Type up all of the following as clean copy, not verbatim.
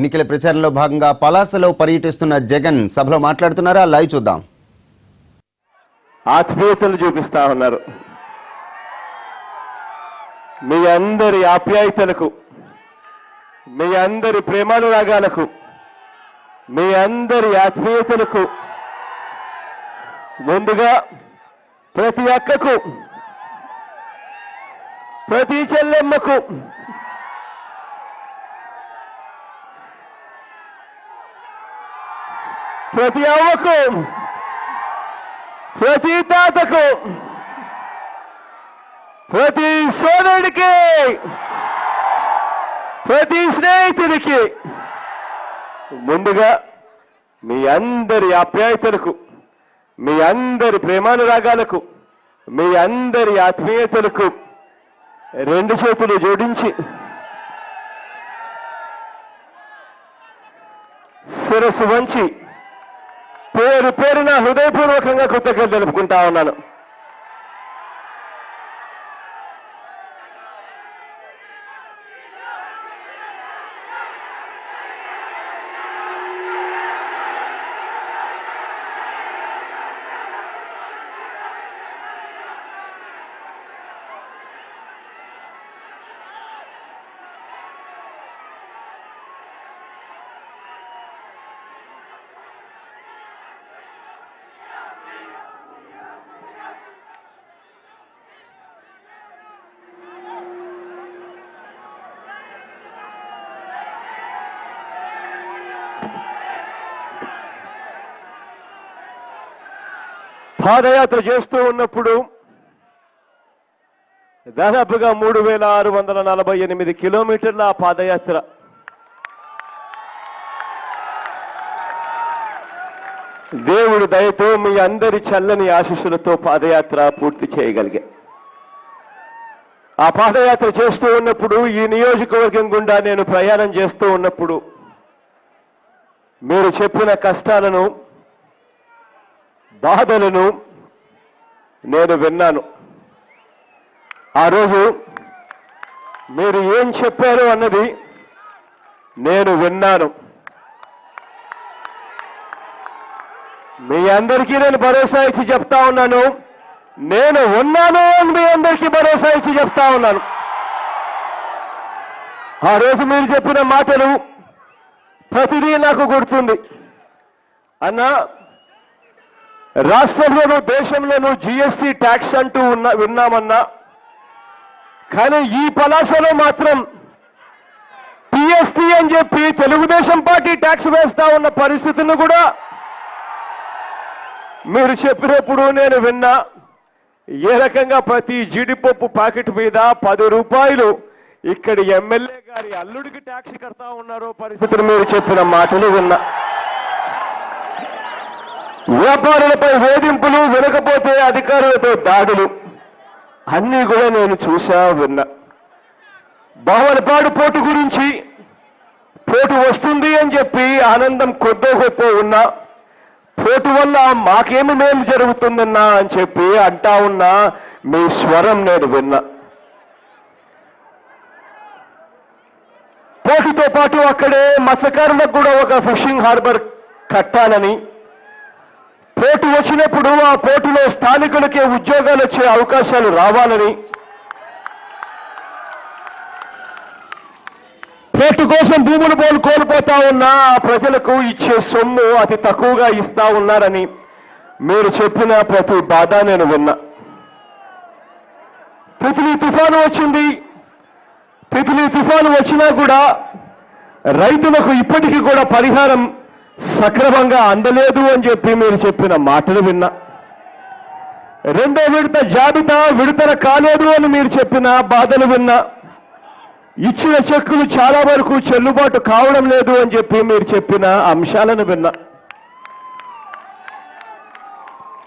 ఎన్నికల ప్రచారంలో భాగంగా పలాసలో పర్యటిస్తున్న జగన్ సభలో మాట్లాడుతున్నారా? లైవ్ చూద్దాం. ఆత్మీయతలు చూపిస్తా ఉన్నారు. మీ అందరి ఆప్యాయతలకు, మీ అందరి ప్రేమానురాగాలకు, మీ అందరి ఆత్మీయతలకు ముందుగా ప్రతి అక్కకు, ప్రతి చెల్లెమ్మకు, ప్రతి అవ్వకు, ప్రతి తాతకు, ప్రతి సోదరుడికి, ప్రతి స్నేహితుడికి ముందుగా మీ అందరి ఆప్యాయతలకు, మీ అందరి ప్రేమానురాగాలకు, మీ అందరి ఆత్మీయతలకు రెండు చేతులు జోడించి శిరస్సు వంచి పేరు పేరున హృదయపూర్వకంగా కృతజ్ఞతలు తెలుపుకుంటా ఉన్నాను. పాదయాత్ర చేస్తూ ఉన్నప్పుడు దాదాపుగా 3648 కిలోమీటర్ల ఆ పాదయాత్ర దేవుడి దయతో మీ అందరి చల్లని ఆశీస్సులతో పాదయాత్ర పూర్తి చేయగలిగా. ఆ పాదయాత్ర చేస్తూ ఉన్నప్పుడు, ఈ నియోజకవర్గం గుండా నేను ప్రయాణం చేస్తూ ఉన్నప్పుడు మీరు చెప్పిన కష్టాలను, బాధలను నేను విన్నాను. ఆ రోజు మీరు ఏం చెప్పారు అన్నది నేను విన్నాను. మీ అందరికీ నేను భరోసా ఇచ్చి చెప్తా ఉన్నాను, నేను ఉన్నాను అని మీ అందరికీ భరోసా ఇచ్చి చెప్తా ఉన్నాను. ఆ రోజు మీరు చెప్పిన మాటలు ప్రతిదీ నాకు గుర్తుంది. అన్నా, రాష్ట్రంలోనూ దేశంలోనూ జీఎస్టీ ట్యాక్స్ అంటూ విన్నామన్నా, కానీ ఈ పలాసలో మాత్రం టీఎస్టీ అని చెప్పి తెలుగుదేశం పార్టీ ట్యాక్స్ వేస్తా ఉన్న పరిస్థితులను కూడా మీరు చెప్పినప్పుడు నేను విన్నా. ఏ రకంగా ప్రతి జీడిపప్పు ప్యాకెట్ మీద 10 రూపాయలు ఇక్కడి ఎమ్మెల్యే గారి అల్లుడికి ట్యాక్స్ కడతా ఉన్నారో పరిస్థితులు మీరు చెప్పిన మాటలు విన్నా. వ్యాపారులపై వేధింపులు, వినకపోతే అధికారులతో దాడులు అన్నీ కూడా నేను చూసా, విన్నా. బావలపాడు పోటు గురించి, పోటు వస్తుంది అని చెప్పి ఆనందం కొద్దో గొప్ప ఉన్నా, పోటు వల్ల మాకేమి మేలు జరుగుతుందన్నా అని చెప్పి అంటా ఉన్నా మీ స్వరం నేను విన్నా. పోటుతో పాటు అక్కడే మత్స్యకారులకు కూడా ఒక ఫిషింగ్ హార్బర్ కట్టాలని, పోటు వచ్చినప్పుడు ఆ పోటులో స్థానికులకే ఉద్యోగాలు వచ్చే అవకాశాలు రావాలని, పోటు కోసం భూములు కోల్పోతా ఉన్నా ఆ ప్రజలకు ఇచ్చే సొమ్ము అతి తక్కువగా ఇస్తా ఉన్నారని మీరు చెప్పిన ప్రతి బాధ నేను విన్నా. తిత్లీ తుఫాను వచ్చింది. తిత్లీ తుఫాను వచ్చినా కూడా రైతులకు ఇప్పటికీ కూడా పరిహారం సక్రమంగా అందలేదు అని చెప్పి మీరు చెప్పిన మాటలు విన్నా. రెండో విడత జాబితా విడుదల కాలేదు అని మీరు చెప్పిన బాధలు విన్నా. ఇచ్చిన చెక్కులు చాలా వరకు చెల్లుబాటు కావడం లేదు అని చెప్పి మీరు చెప్పిన అంశాలను విన్నా.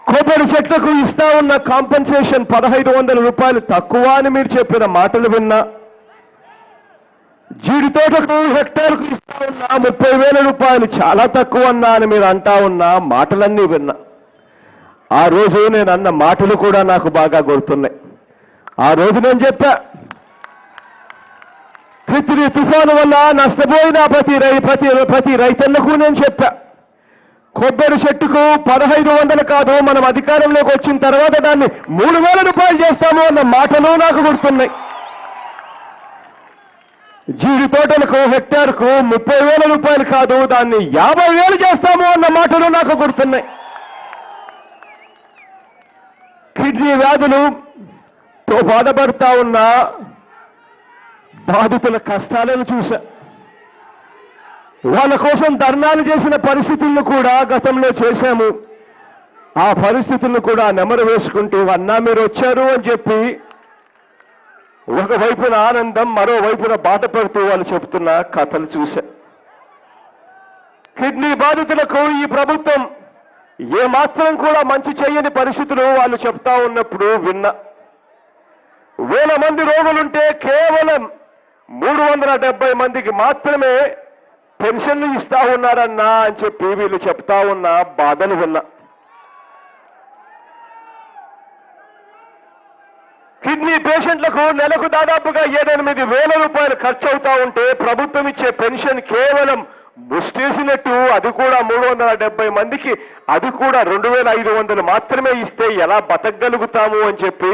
కొబ్బరి చెట్లకు ఇస్తా ఉన్న కాంపెన్సేషన్ 1500 రూపాయలు తక్కువ అని మీరు చెప్పిన మాటలు విన్నా. జీడి తోటకు హెక్టార్కు ఇస్తా ఉన్న 30,000 రూపాయలు చాలా తక్కువ అన్నా అని మీరు అంటా ఉన్న మాటలన్నీ విన్నా. ఆ రోజు నేను అన్న మాటలు కూడా నాకు బాగా గుర్తున్నాయి. ఆ రోజు నేను చెప్పా, తిత్లీ తుఫాను వల్ల నష్టపోయిన ప్రతి రైతన్నకు నేను చెప్పా, కొబ్బరి చెట్టుకు 1500 కాదు, మనం అధికారంలోకి వచ్చిన తర్వాత దాన్ని 3000 రూపాయలు చేస్తాము అన్న మాటలు నాకు గుర్తున్నాయి. జీడి తోటలకు హెక్టార్కు 30,000 రూపాయలు కాదు, దాన్ని 50,000 చేస్తాము అన్న మాటలు నాకు గుర్తున్నాయి. కిడ్నీ వ్యాధులతో బాధపడతా ఉన్న బాధితుల కష్టాలను చూశా. వాళ్ళ కోసం ధర్నాలు చేసిన పరిస్థితులను కూడా గతంలో చేశాము. ఆ పరిస్థితులను కూడా నెమరు వేసుకుంటూ అన్నా మీరు వచ్చారు అని చెప్పి ఒకవైపున ఆనందం, మరోవైపున బాధపడుతూ వాళ్ళు చెప్తున్న కథలు చూశా. కిడ్నీ బాధితులకు ఈ ప్రభుత్వం ఏమాత్రం కూడా మంచి చేయని పరిస్థితులు వాళ్ళు చెప్తా ఉన్నప్పుడు విన్నా. 1000 మంది రోగులుంటే కేవలం 370 మందికి మాత్రమే పెన్షన్లు ఇస్తా ఉన్నారన్నా అని చెప్పి వీళ్ళు చెప్తా ఉన్న బాధలు విన్నా. కిడ్నీ పేషెంట్లకు నెలకు దాదాపుగా 7-8 వేల రూపాయలు ఖర్చు అవుతా ఉంటే ప్రభుత్వం ఇచ్చే పెన్షన్ కేవలం ముష్టేసినట్టు అది కూడా 370 మందికి, అది కూడా 2500 మాత్రమే ఇస్తే ఎలా బతకగలుగుతాము అని చెప్పి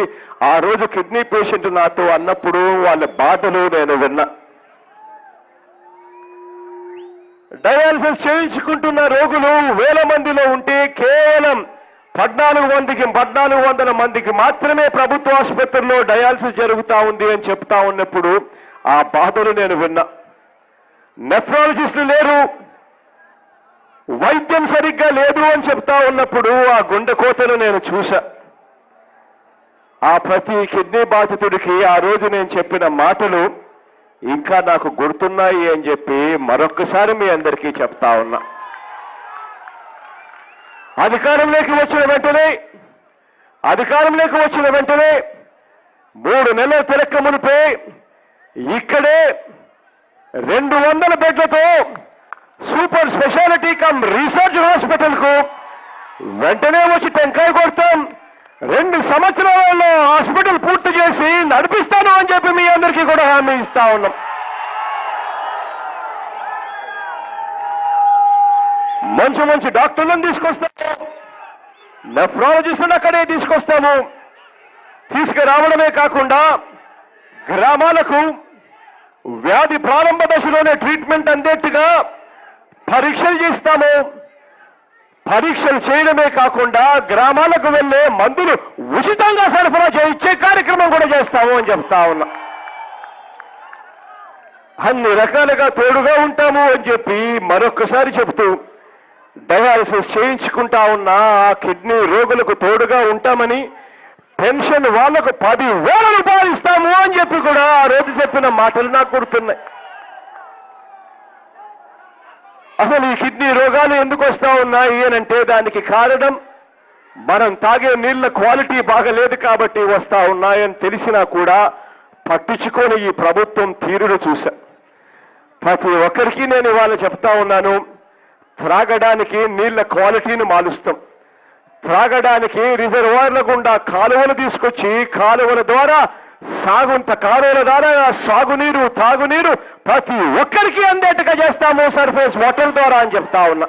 ఆ రోజు కిడ్నీ పేషెంట్ నాతో అన్నప్పుడు వాళ్ళ బాధలు నేను విన్నా. డయాలసిస్ చేయించుకుంటున్న రోగులు 1000 మందిలో ఉంటే కేవలం 1400 మందికి మాత్రమే ప్రభుత్వ ఆసుపత్రిలో డయాలసిస్ జరుగుతా ఉంది అని చెప్తా ఉన్నప్పుడు ఆ బాధలు నేను విన్నా. నెఫ్రాలజిస్టులు లేరు, వైద్యం సరిగ్గా లేదు అని చెప్తా ఉన్నప్పుడు ఆ గుండె కోతను నేను చూశా. ఆ ప్రతి కిడ్నీ బాధితుడికి ఆ రోజు నేను చెప్పిన మాటలు ఇంకా నాకు గుర్తున్నాయి అని చెప్పి మరొక్కసారి మీ అందరికీ చెప్తా ఉన్నా. అధికారంలోకి వచ్చిన వెంటనే 3 నెలల తిరక్క మునిపే ఇక్కడే 200 బెడ్లతో super speciality cum research hospital కు వెంటనే వచ్చి టెంకాయ కొడతాం, 2 సంవత్సరాలలో హాస్పిటల్ పూర్తి చేసి నడిపిస్తాను అని చెప్పి మీ అందరికీ కూడా హామీ ఇస్తా ఉన్నాం. మంచి డాక్టర్లను తీసుకొస్తాము, నెఫ్రాలజిస్టులను అక్కడే తీసుకొస్తాము. తీసుకురావడమే కాకుండా గ్రామాలకు వ్యాధి ప్రారంభ దశలోనే ట్రీట్మెంట్ అందేట్టుగా పరీక్షలు చేస్తాము. పరీక్షలు చేయడమే కాకుండా గ్రామాలకు వెళ్ళే మందులు ఉచితంగా సరఫరా చేయించే కార్యక్రమం కూడా చేస్తాము అని చెప్తా ఉన్నా. అన్ని రకాలుగా తోడుగా ఉంటాము అని చెప్పి మరొకసారి చెబుతూ డయాలసిస్ చేయించుకుంటా ఉన్న ఆ కిడ్నీ రోగులకు తోడుగా ఉంటామని, పెన్షన్ వాళ్లకు 10,000 రూపాయలు ఇస్తాము అని చెప్పి కూడా ఆ రోజు చెప్పిన మాటలు నాకు గుర్తున్నాయి. అసలు ఈ కిడ్నీ రోగాలు ఎందుకు వస్తా ఉన్నాయి అనంటే దానికి కారణం మనం తాగే నీళ్ల క్వాలిటీ బాగలేదు కాబట్టి వస్తా ఉన్నాయని తెలిసినా కూడా పట్టించుకొని ఈ ప్రభుత్వం తీరును చూశా. ప్రతి ఒక్కరికి నేను ఇవాళ చెప్తా ఉన్నాను, త్రాగడానికి నీళ్ల క్వాలిటీని మారుస్తాం. త్రాగడానికి రిజర్వాయర్ల గుండా కాలువలు తీసుకొచ్చి కాలువల ద్వారా కాలువల ద్వారా సాగునీరు, తాగునీరు ప్రతి ఒక్కరికి అందేట్టుగా చేస్తాము సర్ఫేస్ వాటర్ ద్వారా అని చెప్తా ఉన్నా.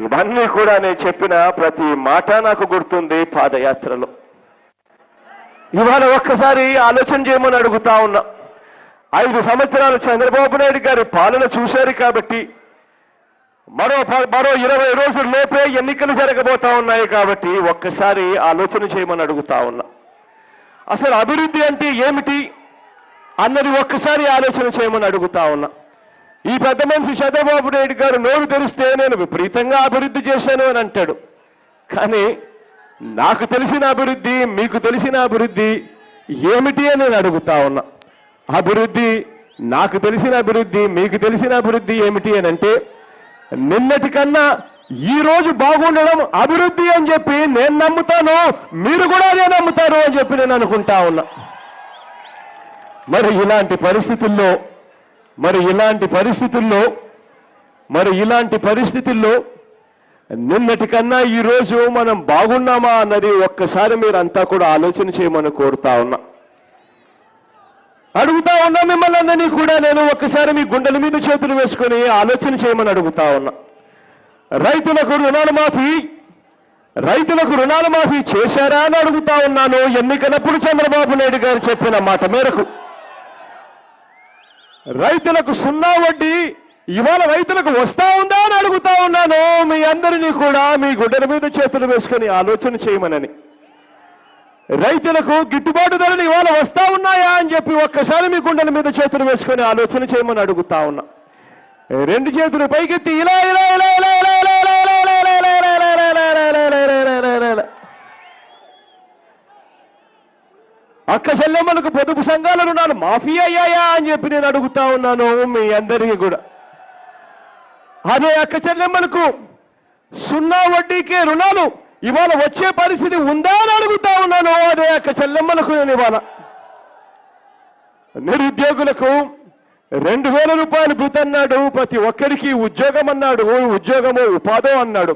ఇవన్నీ కూడా నేను చెప్పిన ప్రతి మాట నాకు గుర్తుంది పాదయాత్రలో. ఇవాళ ఒక్కసారి ఆలోచన చేయమని అడుగుతా ఉన్నా. 5 సంవత్సరాలు చంద్రబాబు నాయుడు గారి పాలన చూశారు కాబట్టి మరో 20 రోజుల లోపే ఎన్నికలు జరగబోతా ఉన్నాయి కాబట్టి ఒక్కసారి ఆలోచన చేయమని అడుగుతా ఉన్నా. అసలు అభివృద్ధి అంటే ఏమిటి అన్నది ఒక్కసారి ఆలోచన చేయమని అడుగుతా ఉన్నా. ఈ పెద్ద మనిషి చంద్రబాబు నాయుడు గారు నోరు తెరిస్తే నేను విపరీతంగా అభివృద్ధి చేశాను అని అంటాడు. కానీ నాకు తెలిసిన అభివృద్ధి, మీకు తెలిసిన అభివృద్ధి ఏమిటి అని నేను అడుగుతా ఉన్నా. అభివృద్ధి, నాకు తెలిసిన అభివృద్ధి, మీకు తెలిసిన అభివృద్ధి ఏమిటి అని అంటే నిన్నటి కన్నా ఈ రోజు బాగుండడం అభివృద్ధి అని చెప్పి నేను నమ్ముతాను, మీరు కూడా అదే నమ్ముతారు అని చెప్పి నేను అనుకుంటా ఉన్నా. మరి ఇలాంటి పరిస్థితుల్లో నిన్నటి కన్నా ఈ రోజు మనం బాగున్నామా అన్నది ఒక్కసారి మీరంతా కూడా ఆలోచన చేయమని కోరుతా ఉన్నా. అడుగుతా ఉన్నా మిమ్మల్ని అందరినీ కూడా నేను ఒక్కసారి మీ గుండెల మీద చేతులు వేసుకొని ఆలోచన చేయమని అడుగుతా ఉన్నా. రైతులకు రుణాలు మాఫీ చేశారా అని అడుగుతా ఉన్నాను. ఎన్నికలప్పుడు చంద్రబాబు నాయుడు గారు చెప్పిన మాట మేరకు రైతులకు 0 వడ్డీ ఇవాళ రైతులకు వస్తా ఉందా అని అడుగుతా ఉన్నాను. మీ అందరినీ కూడా మీ గుండెల మీద చేతులు వేసుకొని ఆలోచన చేయమనని. రైతులకు గిట్టుబాటు ధరలు ఇవాళ వస్తా ఉన్నాయా అని చెప్పి ఒక్కసారి మీ గుండెల మీద చేతులు వేసుకొని ఆలోచన చేయమని అడుగుతా ఉన్నా. 2 చేతులు పైకెత్తి ఇలా ఇలా ఇలా ఇలా ఇలా ఇలా ఇలా ఇలా ఇలా ఇలా ఇలా ఇలా ఇలా ఇలా అక్క చెల్లెమ్మలకు పొదుపు సంఘాల రుణాలు మాఫీ అయ్యాయా అని చెప్పి నేను అడుగుతా ఉన్నాను మీ అందరికీ కూడా. అదే అక్క చెల్లెమ్మలకు 0 వడ్డీకే రుణాలు ఇవాళ వచ్చే పరిస్థితి ఉందా అని అడుగుతా ఉన్నాను. అదే అక్క చెల్లెమ్మలకు నేను ఇవాళ నిరుద్యోగులకు 2000 రూపాయలు భృతి అన్నాడు. ప్రతి ఒక్కరికి ఉద్యోగం అన్నాడు. ఉద్యోగము ఉపాధి అన్నాడు.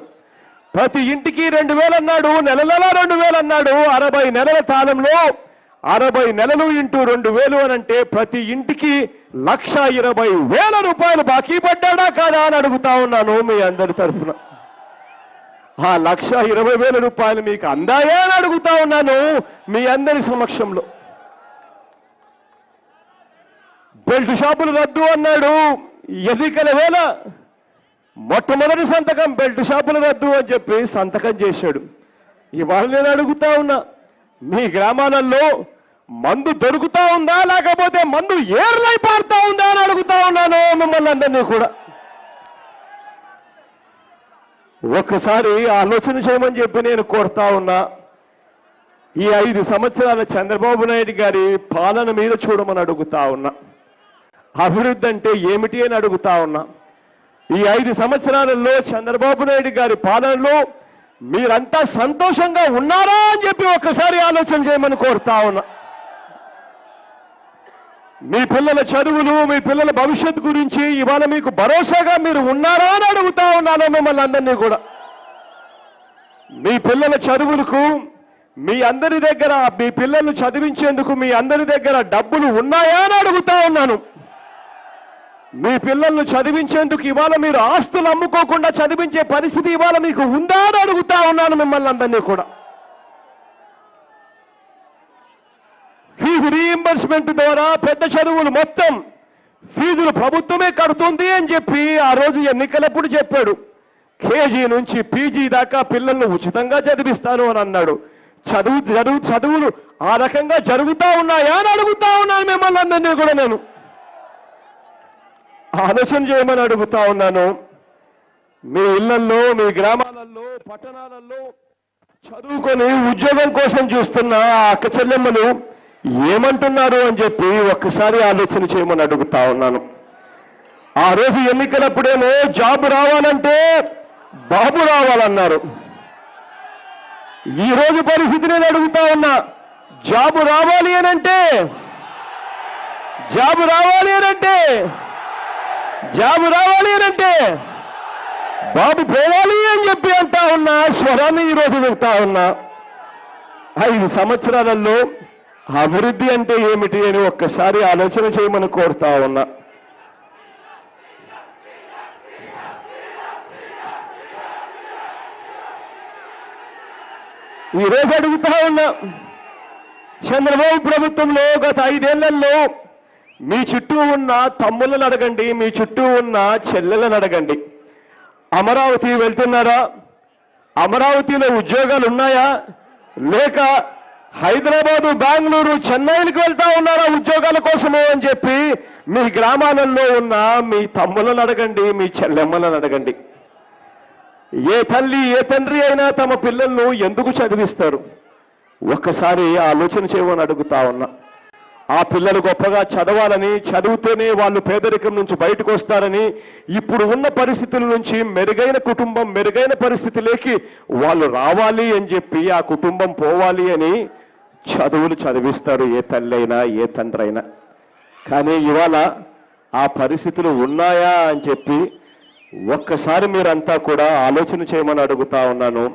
ప్రతి ఇంటికి 2000 అన్నాడు. నెల 2000 అన్నాడు. 60 నెలల కాలంలో 60 నెలలు ఇంటూ 2000 అని అంటే ప్రతి ఇంటికి 1,20,000 రూపాయలు బాకీ పడ్డాడా కాదా అని అడుగుతా ఉన్నాను మీ అందరి తరఫున. ఆ 1,20,000 రూపాయలు మీకు అందాయా అని అడుగుతా ఉన్నాను మీ అందరి సమక్షంలో. బెల్ట్ షాపులు రద్దు అన్నాడు. ఎన్నికల వేళ మొట్టమొదటి సంతకం బెల్ట్ షాపులు రద్దు అని చెప్పి సంతకం చేశాడు. ఇవాళ నేను అడుగుతా ఉన్నా, మీ గ్రామాలలో మందు దొరుకుతా ఉందా లేకపోతే మందు ఏర్లై పారుతా ఉందా అని అడుగుతా ఉన్నాను మిమ్మల్ని అందరినీ కూడా. ఒక్కసారి ఆలోచన చేయమని చెప్పి నేను కోరుతా ఉన్నా. ఈ 5 సంవత్సరాల చంద్రబాబు నాయుడు గారి పాలన మీద చూడమని అడుగుతా ఉన్నా. అభివృద్ధి అంటే ఏమిటి అని అడుగుతా ఉన్నా. ఈ 5 సంవత్సరాలలో చంద్రబాబు నాయుడు గారి పాలనలో మీరంతా సంతోషంగా ఉన్నారా అని చెప్పి ఒక్కసారి ఆలోచన చేయమని కోరుతా ఉన్నా. మీ పిల్లల చదువులు, మీ పిల్లల భవిష్యత్తు గురించి ఇవాళ మీకు భరోసాగా మీరు ఉన్నారా అని అడుగుతా ఉన్నాను మిమ్మల్ని అందరినీ కూడా. మీ పిల్లల చదువులకు మీ అందరి దగ్గర, మీ పిల్లలను చదివించేందుకు మీ అందరి దగ్గర డబ్బులు ఉన్నాయా అని అడుగుతా ఉన్నాను. మీ పిల్లలను చదివించేందుకు ఇవాళ మీరు ఆస్తులు అమ్ముకోకుండా చదివించే పరిస్థితి ఇవాళ మీకు ఉందా అని అడుగుతా ఉన్నాను మిమ్మల్ని అందరినీ కూడా. ఫీజు రీయింబర్స్మెంట్ ద్వారా పెద్ద చదువులు మొత్తం ఫీజులు ప్రభుత్వమే కడుతుంది అని చెప్పి ఆ రోజు ఎన్నికలప్పుడు చెప్పాడు. కేజీ నుంచి పీజీ దాకా పిల్లలను ఉచితంగా చదివిస్తాను అని అన్నాడు. చదువులు ఆ రకంగా జరుగుతా ఉన్నాయా అని అడుగుతా ఉన్నాను మిమ్మల్ని అందరినీ కూడా. నేను ఆలోచన చేయమని అడుగుతా ఉన్నాను. మీ ఇళ్లల్లో, మీ గ్రామాలలో, పట్టణాలలో చదువుకొని ఉద్యోగం కోసం చూస్తున్న ఆ అక్క చెల్లెమ్మలు ఏమంటున్నారు అని చెప్పి ఒక్కసారి ఆలోచన చేయమని అడుగుతా ఉన్నాను. ఆ రోజు ఎన్నికలప్పుడేమో జాబ్ రావాలంటే బాబు రావాలన్నారు. ఈ రోజు పరిస్థితి నేను అడుగుతా ఉన్నా, జాబు రావాలి అనంటే బాబు పోవాలి అని చెప్పి అంటా ఉన్నా. స్వరాన్ని ఈరోజు వింటా ఉన్నా. 5 సంవత్సరాలలో అభివృద్ధి అంటే ఏమిటి అని ఒక్కసారి ఆలోచన చేయమని కోరుతా ఉన్నా. ఈరోజు అడుగుతా ఉన్నా, చంద్రబాబు ప్రభుత్వంలో గత 5 ఏళ్లలో మీ చుట్టూ ఉన్న తమ్ముళ్ళని అడగండి, మీ చుట్టూ ఉన్న చెల్లెలను అడగండి. అమరావతి వెళ్తున్నారా? అమరావతిలో ఉద్యోగాలు ఉన్నాయా? లేక హైదరాబాదు, బెంగళూరు, చెన్నైకి వెళ్తా ఉన్నారా ఉద్యోగాల కోసము అని చెప్పి మీ గ్రామాలలో ఉన్న మీ తమ్ములను అడగండి, మీ చెల్లెమ్మలను అడగండి. ఏ తల్లి, ఏ తండ్రి అయినా తమ పిల్లలను ఎందుకు చదివిస్తారు? ఒక్కసారి ఆలోచన చేయమని అడుగుతా ఉన్నా. ఆ పిల్లలు గొప్పగా చదవాలని, చదివితేనే వాళ్ళు పేదరికం నుంచి బయటకు వస్తారని, ఇప్పుడు ఉన్న పరిస్థితుల నుంచి మెరుగైన కుటుంబం, మెరుగైన పరిస్థితిలోకి వాళ్ళు రావాలి అని చెప్పి, ఆ కుటుంబం పోవాలి అని చదువులు చదివిస్తారు ఏ తల్లి అయినా, ఏ తండ్రి అయినా. కానీ ఇవాళ ఆ పరిస్థితులు ఉన్నాయా అని చెప్పి ఒక్కసారి మీరంతా కూడా ఆలోచన చేయమని అడుగుతా ఉన్నాను.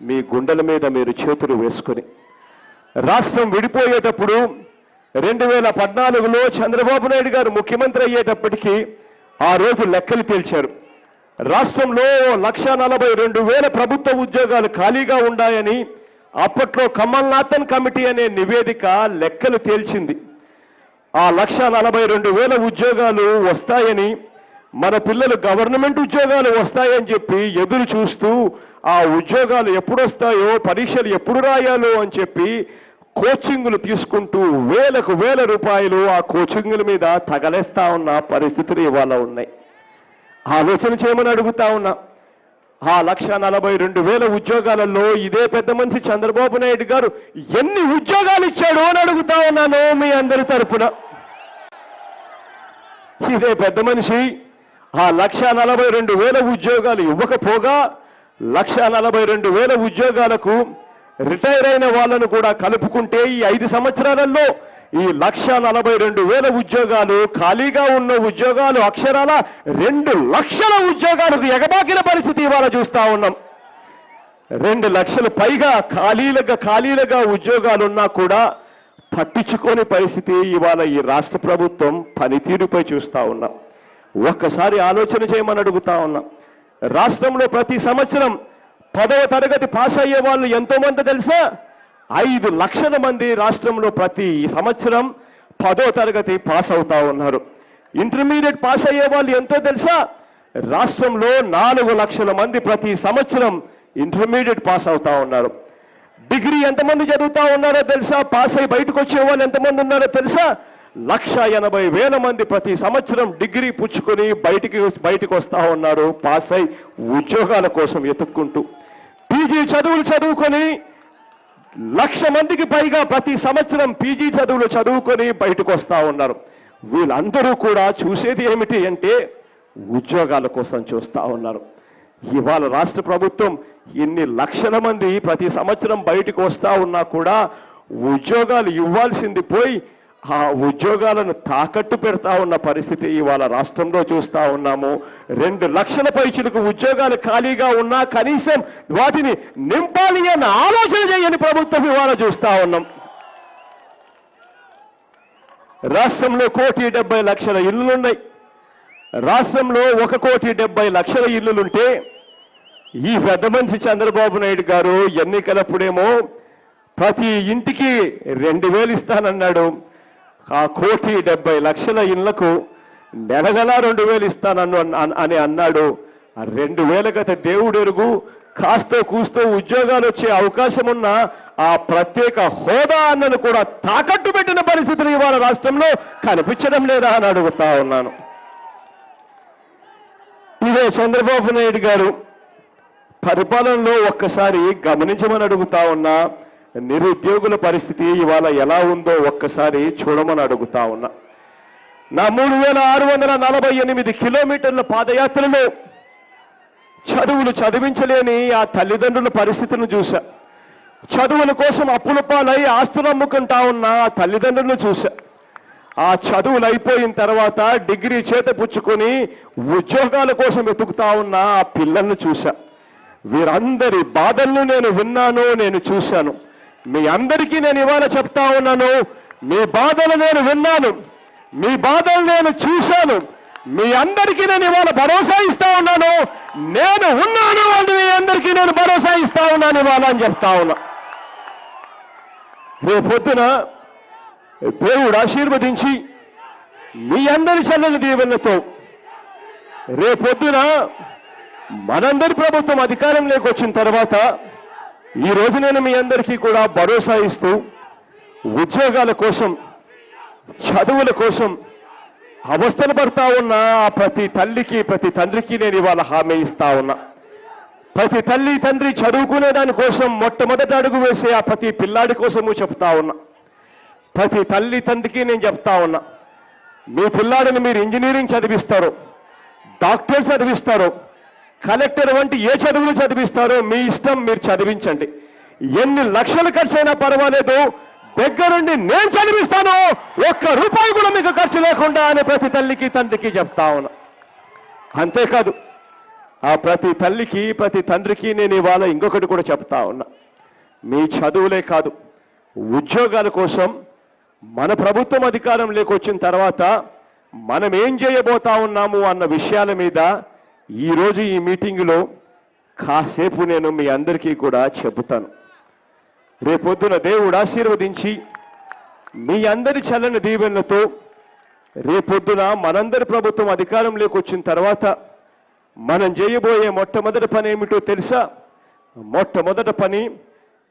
మీ గుండెల మీద మీరు చేతులు వేసుకొని, రాష్ట్రం విడిపోయేటప్పుడు 2014లో చంద్రబాబు నాయుడు గారు ముఖ్యమంత్రి అయ్యేటప్పటికీ ఆ రోజు లెక్కలు తేల్చారు. రాష్ట్రంలో 1,42,000 ప్రభుత్వ ఉద్యోగాలు ఖాళీగా ఉన్నాయని అప్పట్లో కమల్నాథన్ కమిటీ అనే నివేదిక లెక్కలు తేల్చింది. ఆ 1,42,000 ఉద్యోగాలు వస్తాయని, మన పిల్లలు గవర్నమెంట్ ఉద్యోగాలు వస్తాయని చెప్పి ఎదురు చూస్తూ ఆ ఉద్యోగాలు ఎప్పుడు వస్తాయో, పరీక్షలు ఎప్పుడు రాయాలో అని చెప్పి కోచింగ్లు తీసుకుంటూ వేల రూపాయలు ఆ కోచింగ్ల మీద తగలేస్తా ఉన్న పరిస్థితులు ఇవాళ ఉన్నాయి. ఆలోచన చేయమని అడుగుతా ఉన్నా. ఆ 1,42,000 ఉద్యోగాలలో ఇదే పెద్ద మనిషి చంద్రబాబు నాయుడు గారు ఎన్ని ఉద్యోగాలు ఇచ్చాడు అని అడుగుతా ఉన్నాను మీ అందరి తరపున. ఇదే పెద్ద మనిషి ఆ 1,42,000 ఉద్యోగాలు ఇవ్వకపోగా 1,42,000 ఉద్యోగాలకు రిటైర్ అయిన వాళ్ళను కూడా కలుపుకుంటే ఈ 5 సంవత్సరాలలో ఈ 1,42,000 ఉద్యోగాలు, ఖాళీగా ఉన్న ఉద్యోగాలు అక్షరాల 2 లక్షల ఉద్యోగాలకు ఎగబాకిన పరిస్థితి ఇవాళ చూస్తా ఉన్నాం. 2 లక్షల పైగా ఖాళీలుగా ఉద్యోగాలు ఉన్నా కూడా పట్టించుకోని పరిస్థితి ఇవాళ ఈ రాష్ట్ర ప్రభుత్వం పనితీరుపై చూస్తా ఉన్నాం. ఒక్కసారి ఆలోచన చేయమని అడుగుతా ఉన్నాం. రాష్ట్రంలో ప్రతి సంవత్సరం 10వ తరగతి పాస్ అయ్యే వాళ్ళు ఎంతో మంది తెలుసా? 5 లక్షల మంది రాష్ట్రంలో ప్రతి సంవత్సరం 10వ తరగతి పాస్ అవుతా ఉన్నారు. ఇంటర్మీడియట్ పాస్ అయ్యే వాళ్ళు ఎంతో తెలుసా? రాష్ట్రంలో 4 లక్షల మంది ప్రతి సంవత్సరం ఇంటర్మీడియట్ పాస్ అవుతా ఉన్నారు. డిగ్రీ ఎంతమంది చదువుతా ఉన్నారో తెలుసా? పాస్ అయి బయటకు వచ్చే వాళ్ళు ఎంతమంది ఉన్నారో తెలుసా? 1,80,000 మంది ప్రతి సంవత్సరం డిగ్రీ పుచ్చుకొని బయటికి వస్తా ఉన్నారు, పాస్ అయి ఉద్యోగాల కోసం ఎత్తుక్కుంటూ. పీజీ చదువులు చదువుకొని 1,00,000 మందికి పైగా ప్రతి సంవత్సరం పీజీ చదువులు చదువుకొని బయటకు వస్తా ఉన్నారు. వీళ్ళందరూ కూడా చూసేది ఏమిటి అంటే ఉద్యోగాల కోసం చూస్తా ఉన్నారు. ఇవాళ రాష్ట్ర ప్రభుత్వం ఇన్ని లక్షల మంది ప్రతి సంవత్సరం బయటకు వస్తా ఉన్నా కూడా ఉద్యోగాలు ఇవ్వాల్సింది పోయి ఆ ఉద్యోగాలను తాకట్టు పెడతా ఉన్న పరిస్థితి ఇవాళ రాష్ట్రంలో చూస్తా ఉన్నాము. 2 లక్షల పైచిలకు ఉద్యోగాలు ఖాళీగా ఉన్నా కనీసం వాటిని నింపాలి అన్న ఆలోచన చేయని ప్రభుత్వం ఇవాళ చూస్తా ఉన్నాం. రాష్ట్రంలో 1,70,00,000 ఇళ్లున్నాయి. రాష్ట్రంలో 1,70,00,000 ఇళ్లుంటే ఈ పెద్ద మనిషి చంద్రబాబు నాయుడు గారు ఎన్నికలప్పుడేమో ప్రతి ఇంటికి 2,000 ఇస్తానన్నాడు. ఆ 1,70,00,000 ఇళ్లకు నెలగలా 2,000 ఇస్తానన్ను అని అన్నాడు. ఆ 2,000 గత దేవుడెరుగు. కాస్తో కూస్తో ఉద్యోగాలు వచ్చే అవకాశం ఉన్న ఆ ప్రత్యేక హోదా అన్నను కూడా తాకట్టు పెట్టిన పరిస్థితులు ఇవాళ రాష్ట్రంలో కనిపించడం లేదా అని అడుగుతా ఉన్నాను. ఇదే చంద్రబాబు నాయుడు గారు పరిపాలనలో ఒక్కసారి గమనించమని అడుగుతా ఉన్నా. నిరుద్యోగుల పరిస్థితి ఇవాళ ఎలా ఉందో ఒక్కసారి చూడమని అడుగుతా ఉన్నా. నా 3,648 కిలోమీటర్ల పాదయాత్రలో చదువులు చదివించలేని ఆ తల్లిదండ్రుల పరిస్థితులను చూశా. చదువుల కోసం అప్పుల పాలై ఆస్తులు అమ్ముకుంటా ఉన్న ఆ తల్లిదండ్రులను చూశా. ఆ చదువులు అయిపోయిన తర్వాత డిగ్రీ చేత పుచ్చుకొని ఉద్యోగాల కోసం వెతుకుతా ఉన్న ఆ పిల్లల్ని చూశా. వీరందరి బాధలను నేను విన్నాను, నేను చూశాను. మీ అందరికీ నేను ఇవాళ చెప్తా ఉన్నాను, మీ బాధలు నేను విన్నాను, మీ బాధలు నేను చూశాను. మీ అందరికీ నేను ఇవాళ భరోసా ఇస్తా ఉన్నాను. నేను ఉన్నాను అని మీ అందరికీ నేను భరోసా ఇస్తా ఉన్నాను ఇవాళ అని చెప్తా ఉన్నా. రేపొద్దున దేవుడు ఆశీర్వదించి మీ అందరి చల్లని దీవెనతో రేపొద్దున మనందరి ప్రభుత్వం అధికారంలోకి వచ్చిన తర్వాత ఈ రోజు నేను మీ అందరికీ కూడా భరోసా ఇస్తూ ఉద్యోగాల కోసం, చదువుల కోసం అవస్థలు పడతా ఉన్న ప్రతి తల్లికి, ప్రతి తండ్రికి నేను ఇవాళ హామీ ఇస్తా ఉన్నా. ప్రతి తల్లి తండ్రి చదువుకునే దానికోసం మొట్టమొదటి అడుగు వేసే ఆ ప్రతి పిల్లాడి కోసము చెప్తా ఉన్నా. ప్రతి తల్లి తండ్రికి నేను చెప్తా ఉన్నా, మీ పిల్లాడిని మీరు ఇంజనీరింగ్ చదివిస్తారు, డాక్టర్ చదివిస్తారు, కలెక్టర్ వంటి ఏ చదువులు చదివిస్తారో మీ ఇష్టం, మీరు చదివించండి. ఎన్ని లక్షలు ఖర్చు అయినా పర్వాలేదు, దగ్గరుండి నేను చదివిస్తాను, ₹1 కూడా మీకు ఖర్చు లేకుండా అని ప్రతి తల్లికి తండ్రికి చెప్తా ఉన్నా. అంతేకాదు ఆ ప్రతి తల్లికి ప్రతి తండ్రికి నేను ఇవాళ ఇంకొకటి కూడా చెప్తా ఉన్నా. మీ చదువులే కాదు, ఉద్యోగాల కోసం మన ప్రభుత్వం అధికారంలోకి వచ్చిన తర్వాత మనం ఏం చేయబోతా ఉన్నాము అన్న విషయాల మీద ఈరోజు ఈ మీటింగులో కాసేపు నేను మీ అందరికీ కూడా చెబుతాను. రేపొద్దున దేవుడు ఆశీర్వదించి మీ అందరి చల్లని దీవెనలతో రేపొద్దున మనందరి ప్రభుత్వం అధికారంలోకి వచ్చిన తర్వాత మనం చేయబోయే మొట్టమొదటి పని ఏమిటో తెలుసా? మొట్టమొదటి పని,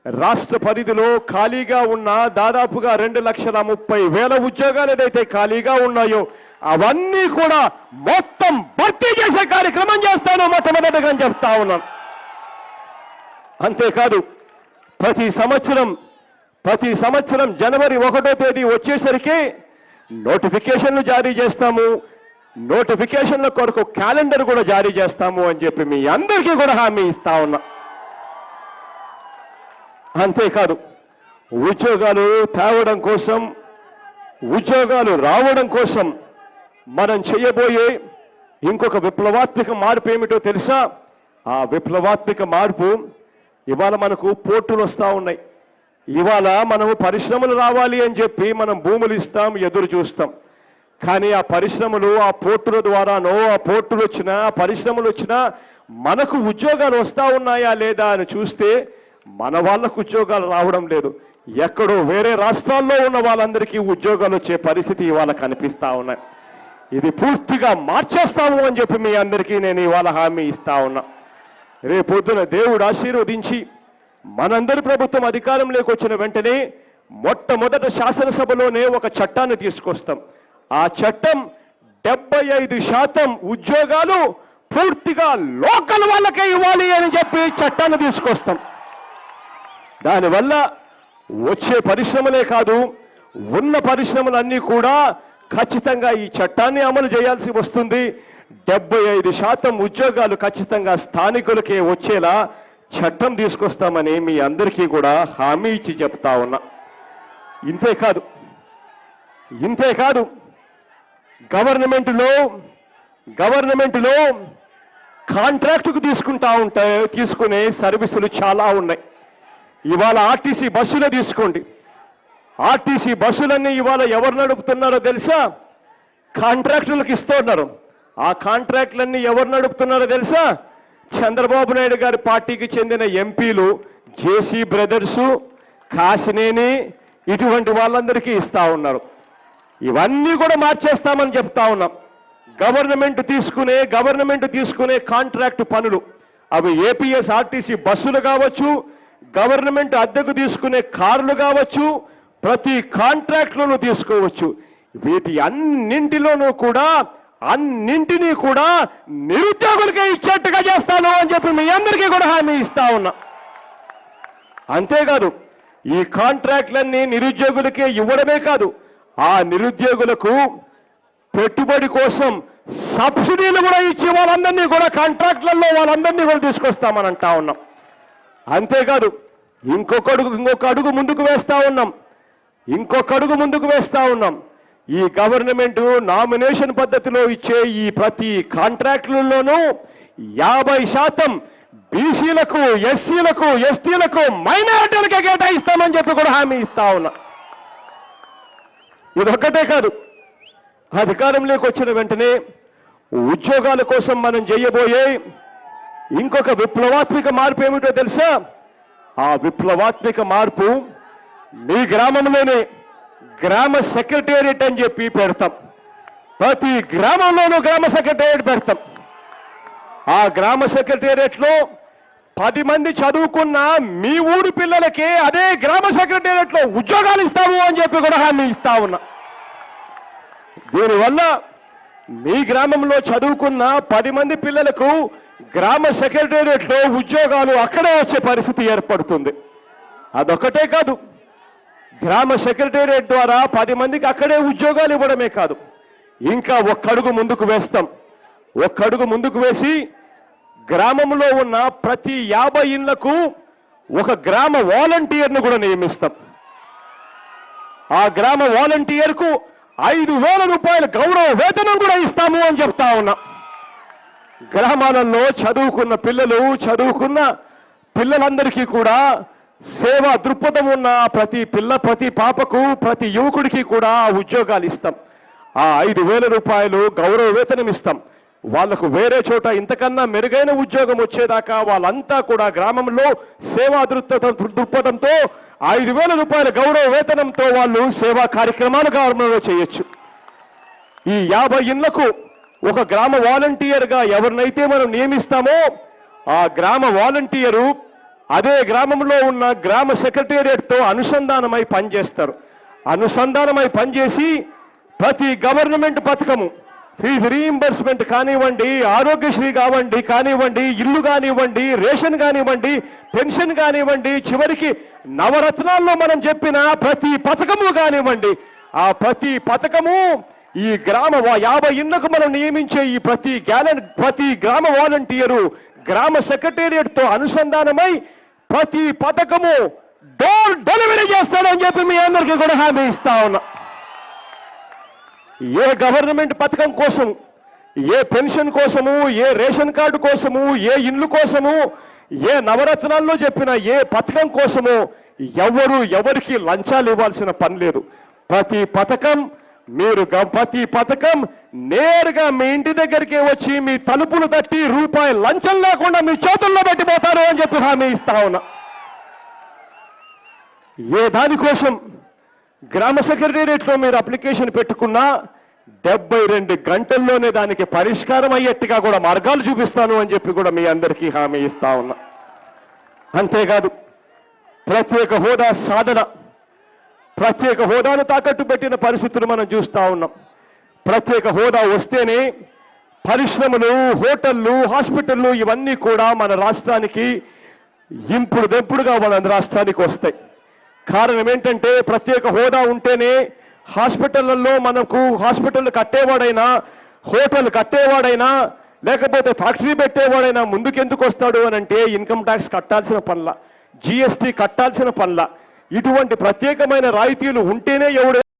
రాష్ట్ర పరిధిలో ఖాళీగా ఉన్న దాదాపుగా 2,30,000 ఉద్యోగాలు ఏదైతే ఖాళీగా ఉన్నాయో అవన్నీ కూడా మొత్తం భర్తీ చేసే కార్యక్రమం చేస్తాను మొట్టమొదటిగా అని చెప్తా ఉన్నాను. అంతేకాదు ప్రతి సంవత్సరం జనవరి 1వ తేదీ వచ్చేసరికి నోటిఫికేషన్లు జారీ చేస్తాము, నోటిఫికేషన్ల కొరకు క్యాలెండర్ కూడా జారీ చేస్తాము అని చెప్పి మీ అందరికీ కూడా హామీ ఇస్తా ఉన్నా. అంతేకాదు ఉద్యోగాలు తేవడం కోసం, ఉద్యోగాలు రావడం కోసం మనం చేయబోయే ఇంకొక విప్లవాత్మక మార్పు ఏమిటో తెలుసా? ఆ విప్లవాత్మక మార్పు, ఇవాళ మనకు పోర్టులు వస్తూ ఉన్నాయి. ఇవాళ మనము పరిశ్రమలు రావాలి అని చెప్పి మనం భూములు ఇస్తాం, ఎదురు చూస్తాం. కానీ ఆ పరిశ్రమలు, ఆ పోర్టుల ద్వారానో, ఆ పోర్టులు వచ్చినా, ఆ పరిశ్రమలు వచ్చినా మనకు ఉద్యోగాలు వస్తూ ఉన్నాయా లేదా అని చూస్తే మన వాళ్ళకు ఉద్యోగాలు రావడం లేదు. ఎక్కడో వేరే రాష్ట్రాల్లో ఉన్న వాళ్ళందరికీ ఉద్యోగాలు వచ్చే పరిస్థితి ఇవాళ కనిపిస్తూ ఉన్నాయి. ఇది పూర్తిగా మార్చేస్తాము అని చెప్పి మీ అందరికీ నేను ఇవాళ హామీ ఇస్తా ఉన్నా. రేపొద్దున దేవుడు ఆశీర్వదించి మనందరి ప్రభుత్వం అధికారంలోకి వచ్చిన వెంటనే మొట్టమొదట శాసనసభలోనే ఒక చట్టాన్ని తీసుకొస్తాం. ఆ చట్టం 75% ఉద్యోగాలు పూర్తిగా లోకల్ వాళ్ళకే ఇవ్వాలి అని చెప్పి చట్టాన్ని తీసుకొస్తాం. దానివల్ల వచ్చే పరిశ్రమలే కాదు, ఉన్న పరిశ్రమలన్నీ కూడా ఖచ్చితంగా ఈ చట్టాన్ని అమలు చేయాల్సి వస్తుంది. 75% ఉద్యోగాలు ఖచ్చితంగా స్థానికులకే వచ్చేలా చట్టం తీసుకొస్తామని మీ అందరికీ కూడా హామీ ఇచ్చి చెప్తా ఉన్నా. ఇంతేకాదు గవర్నమెంట్లో కాంట్రాక్టుకు తీసుకునే సర్వీసులు చాలా ఉన్నాయి. ఇవాళ ఆర్టీసీ బస్సులు తీసుకోండి. ఆర్టీసీ బస్సులన్నీ ఇవాళ ఎవరు నడుపుతున్నారో తెలుసా? కాంట్రాక్టులకు ఇస్తున్నారు. ఆ కాంట్రాక్టులన్నీ ఎవరు నడుపుతున్నారో తెలుసా? చంద్రబాబు నాయుడు గారి పార్టీకి చెందిన ఎంపీలు, జేసీ బ్రదర్సు, కాసినేని, ఇటువంటి వాళ్ళందరికీ ఇస్తా ఉన్నారు. ఇవన్నీ కూడా మార్చేస్తామని చెప్తా ఉన్నాం. గవర్నమెంట్ తీసుకునే కాంట్రాక్టు పనులు, అవి ఏపీఎస్ ఆర్టీసీ బస్సులు కావచ్చు, గవర్నమెంట్ అద్దెకు తీసుకునే కార్లు కావచ్చు, ప్రతి కాంట్రాక్ట్లోనూ తీసుకోవచ్చు. వీటి అన్నింటినీ కూడా నిరుద్యోగులకే ఇచ్చేట్టుగా చేస్తాను అని చెప్పి మీ అందరికీ కూడా హామీ ఇస్తా ఉన్నా. అంతేకాదు ఈ కాంట్రాక్ట్లన్నీ నిరుద్యోగులకే ఇవ్వడమే కాదు, ఆ నిరుద్యోగులకు పెట్టుబడి కోసం సబ్సిడీలు కూడా ఇచ్చి వాళ్ళందరినీ కూడా కాంట్రాక్ట్లలో వాళ్ళందరినీ కూడా తీసుకొస్తామని అంటా ఉన్నాం. అంతేకాదు ఇంకొక అడుగు ముందుకు వేస్తా ఉన్నాం. ఈ గవర్నమెంట్ నామినేషన్ పద్ధతిలో ఇచ్చే ఈ ప్రతి కాంట్రాక్టులలోనూ 50% బీసీలకు, ఎస్సీలకు, ఎస్టీలకు, మైనారిటీలకు కేటాయిస్తామని చెప్పి కూడా హామీ ఇస్తా ఉన్నా. ఇదొక్కటే కాదు, అధికారంలోకి వచ్చిన వెంటనే ఉద్యోగాల కోసం మనం చేయబోయే ఇంకొక విప్లవాత్మక మార్పు ఏమిటో తెలుసా? ఆ విప్లవాత్మక మార్పు మీ గ్రామంలోనే గ్రామ సెక్రటేరియట్ అని చెప్పి పెడతాం. ప్రతి గ్రామంలోనూ గ్రామ సెక్రటేరియట్ పెడతాం. ఆ గ్రామ సెక్రటేరియట్లో 10 మంది చదువుకున్న మీ ఊరి పిల్లలకి అదే గ్రామ సెక్రటేరియట్లో ఉద్యోగాలు ఇస్తాము అని చెప్పి కూడా హామీ ఇస్తా ఉన్నా. దీనివల్ల మీ గ్రామంలో చదువుకున్న 10 మంది పిల్లలకు గ్రామ సెక్రటేరియట్లో ఉద్యోగాలు అక్కడే వచ్చే పరిస్థితి ఏర్పడుతుంది. అదొక్కటే కాదు, గ్రామ సెక్రటేరియట్ ద్వారా 10 మందికి అక్కడే ఉద్యోగాలు ఇవ్వడమే కాదు, ఇంకా ఒక్కడుగు ముందుకు వేసి గ్రామంలో ఉన్న ప్రతి 50 ఇళ్లకు ఒక గ్రామ వాలంటీర్ను కూడా నియమిస్తాం. ఆ గ్రామ వాలంటీర్కు 5,000 రూపాయల గౌరవ వేతనం కూడా ఇస్తాము అని చెప్తా ఉన్నా. గ్రామాలలో చదువుకున్న పిల్లలందరికీ కూడా సేవా దృక్పథం ఉన్న ప్రతి పాపకు ప్రతి యువకుడికి కూడా ఉద్యోగాలు ఇస్తాం. ఆ 5,000 రూపాయలు గౌరవ వేతనం ఇస్తాం. వాళ్లకు వేరే చోట ఇంతకన్నా మెరుగైన ఉద్యోగం వచ్చేదాకా వాళ్ళంతా కూడా గ్రామంలో సేవా దృక్పథంతో 5,000 రూపాయల గౌరవ వేతనంతో వాళ్ళు సేవా కార్యక్రమాలు గ్రామంలో చేయొచ్చు. ఈ 50 ఇళ్లకు ఒక గ్రామ వాలంటీర్గా ఎవరినైతే మనం నియమిస్తామో ఆ గ్రామ వాలంటీరు అదే గ్రామంలో ఉన్న గ్రామ సెక్రటేరియట్తో అనుసంధానమై పనిచేస్తారు. అనుసంధానమై పనిచేసి ప్రతి గవర్నమెంట్ పథకము, ఫీజు రీయింబర్స్మెంట్ కానివ్వండి, ఆరోగ్యశ్రీ కానివ్వండి, ఇల్లు కానివ్వండి, రేషన్ కానివ్వండి, పెన్షన్ కానివ్వండి, చివరికి నవరత్నాల్లో మనం చెప్పిన ప్రతి పథకము కానివ్వండి, ఆ ప్రతి పథకము ఈ గ్రామ 50 ఇళ్లకు మనం నియమించే ఈ ప్రతి గ్రామ వాలంటీరు గ్రామ సెక్రటేరియట్తో అనుసంధానమై ప్రతి పథకము డోర్ డెలివరీ చేస్తాడని చెప్పి మీ అందరికీ కూడా హామీ ఇస్తా ఉన్నా. ఏ గవర్నమెంట్ పథకం కోసం, ఏ పెన్షన్ కోసము, ఏ రేషన్ కార్డు కోసము, ఏ ఇల్లు కోసము, ఏ నవరత్నాల్లో చెప్పిన ఏ పథకం కోసము ఎవరికి లంచాలు ఇవ్వాల్సిన పని లేదు. ప్రతి పథకం నేరుగా మీ ఇంటి దగ్గరికి వచ్చి మీ తలుపులు తట్టి రూపాయి లంచం లేకుండా మీ చేతుల్లో పెట్టిపోతారు అని చెప్పి హామీ ఇస్తా ఉన్నా. ఏ దానికోసం గ్రామ సెక్రటేరియట్లో మీరు అప్లికేషన్ పెట్టుకున్నా 72 గంటల్లోనే దానికి పరిష్కారం అయ్యేట్టుగా కూడా మార్గాలు చూపిస్తాను అని చెప్పి కూడా మీ అందరికీ హామీ ఇస్తా ఉన్నా. అంతేకాదు ప్రత్యేక హోదా సాధన, ప్రత్యేక హోదాను తాకట్టు పెట్టిన పరిస్థితులు మనం చూస్తూ ఉన్నాం. ప్రత్యేక హోదా వస్తేనే పరిశ్రమలు, హోటళ్ళు, హాస్పిటళ్ళు ఇవన్నీ కూడా మన రాష్ట్రానికి ఇంపుడుదెప్పుడుగా మన రాష్ట్రానికి వస్తాయి. కారణం ఏంటంటే ప్రత్యేక హోదా ఉంటేనే హాస్పిటళ్లలో మనకు హాస్పిటల్ కట్టేవాడైనా, హోటల్ కట్టేవాడైనా, లేకపోతే ఫ్యాక్టరీ పెట్టేవాడైనా ముందుకెందుకు వస్తాడు అని అంటే ఇన్కమ్ ట్యాక్స్ కట్టాల్సిన పనుల, GST కట్టాల్సిన పనుల, ఇటువంటి ప్రత్యేకమైన రాయితీలు ఉంటేనే ఎవడు